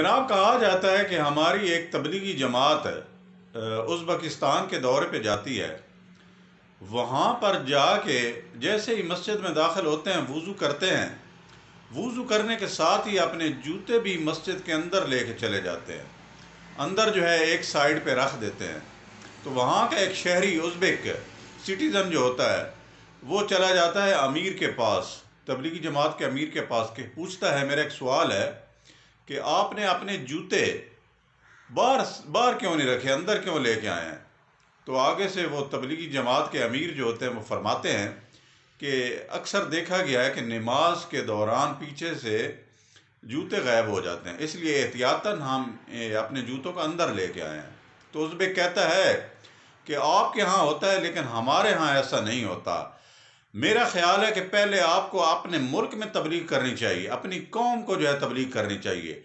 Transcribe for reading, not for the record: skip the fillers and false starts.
جناب، کہا جاتا ہے کہ ہماری ایک تبلیغی جماعت ازبکستان کے دورے پہ جاتی ہے۔ وہاں پر جا کے جیسے ہی مسجد میں داخل ہوتے ہیں وضو کرتے ہیں، وضو کرنے کے ساتھ ہی اپنے جوتے بھی مسجد کے اندر لے کے چلے جاتے ہیں، اندر جو ہے ایک سائیڈ پہ رکھ دیتے ہیں۔ تو وہاں کا ایک شہری ازبک سٹیزن جو ہوتا ہے وہ چلا جاتا ہے امیر کے پاس، تبلیغی جماعت کے امیر کے پاس، کہ پوچھتا ہے میرا ایک سوال ہے کہ آپ نے اپنے جوتے باہر کیوں نہیں رکھے، اندر کیوں لے کے آئے ہیں؟ تو آگے سے وہ تبلیغی جماعت کے امیر جو ہوتے ہیں وہ فرماتے ہیں کہ اکثر دیکھا گیا ہے کہ نماز کے دوران پیچھے سے جوتے غائب ہو جاتے ہیں، اس لیے احتیاطاً ہم اپنے جوتوں کو اندر لے کے آئے ہیں۔ تو ازبک کہتا ہے کہ آپ کے ہاں ہوتا ہے لیکن ہمارے ہاں ایسا نہیں ہوتا۔ میرا خیال ہے کہ پہلے آپ کو اپنے ملک میں تبلیغ کرنی چاہیے، اپنی قوم کو جو ہے تبلیغ کرنی چاہیے،